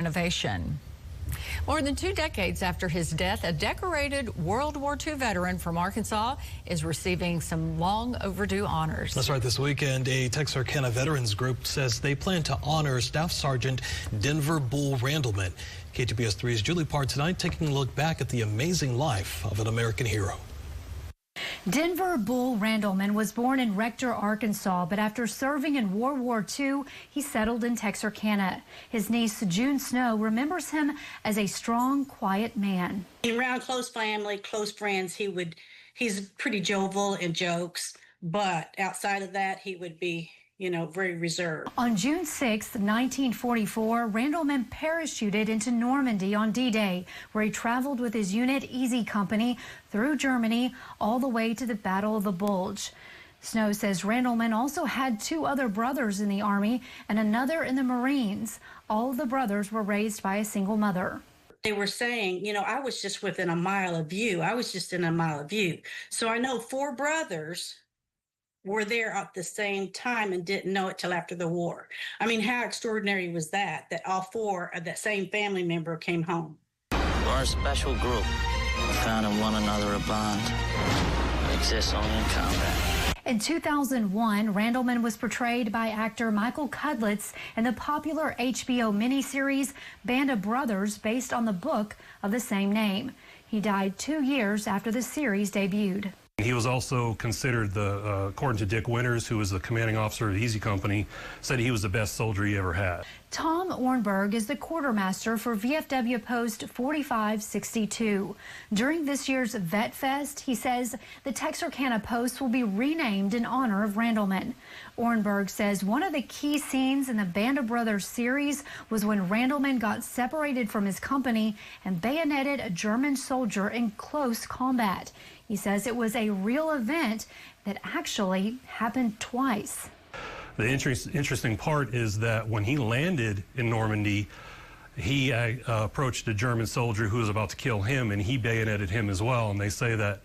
Innovation. More than 2 decades after his death, a decorated World War II veteran from Arkansas is receiving some long overdue honors. That's right. This weekend, a Texarkana veterans group says they plan to honor Staff Sergeant Denver Bull Randleman. KTBS 3's Julie Parr tonight taking a look back at the amazing life of an American hero. Denver Bull Randleman was born in Rector, Arkansas, but after serving in World War II, he settled in Texarkana. His niece, June Snow, remembers him as a strong, quiet man. Around close family, close friends, he's pretty jovial in jokes, but outside of that, he would be, very reserved. On June 6, 1944, Randleman parachuted into Normandy on D-Day, where he traveled with his unit Easy Company through Germany all the way to the Battle of the Bulge. Snow says Randleman also had 2 other brothers in the Army and another in the Marines. All of the brothers were raised by a single mother. They were saying, I was just within a mile of you. I was just in a mile of you. So I know 4 brothers were there at the same time and didn't know it till after the war. I mean, how extraordinary was that all 4 of that same family member came home? We're a special group. We found in one another a bond that exists only in combat. In 2001, Randleman was portrayed by actor Michael Cudlitz in the popular HBO miniseries Band of Brothers, based on the book of the same name. He died 2 years after the series debuted. He was also considered according to Dick Winters, who was the commanding officer of the Easy Company, said he was the best soldier he ever had. Tom Ornberg is the quartermaster for VFW Post 4562. During this year's Vet Fest, he says the Texarkana Post will be renamed in honor of Randleman. Ornberg says one of the key scenes in the Band of Brothers series was when Randleman got separated from his company and bayoneted a German soldier in close combat. He says it was a real event that actually happened twice. The interesting part is that when he landed in Normandy, he approached a German soldier who was about to kill him, and he bayoneted him as well. And they say that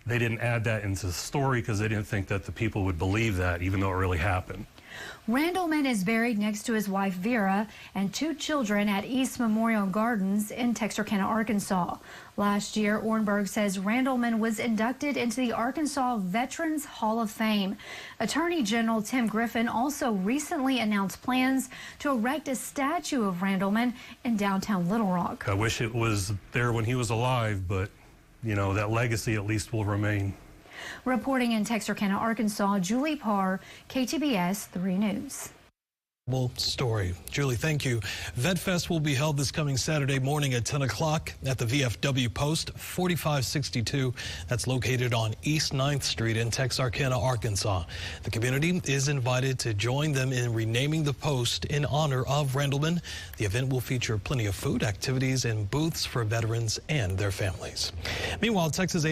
they didn't add that into the story because they didn't think that the people would believe that, even though it really happened. Randleman is buried next to his wife Vera and 2 children at East Memorial Gardens in Texarkana, Arkansas. Last year, Ornberg says Randleman was inducted into the Arkansas Veterans Hall of Fame. Attorney General Tim Griffin also recently announced plans to erect a statue of Randleman in downtown Little Rock. I wish it was there when he was alive, but, that legacy at least will remain. Reporting in Texarkana, Arkansas, Julie Parr, KTBS 3 News. Story. Julie, thank you. Vet Fest will be held this coming Saturday morning at 10 o'clock at the VFW Post 4562. That's located on East 9th Street in Texarkana, Arkansas. The community is invited to join them in renaming the post in honor of Randleman. The event will feature plenty of food, activities, and booths for veterans and their families. Meanwhile, Texas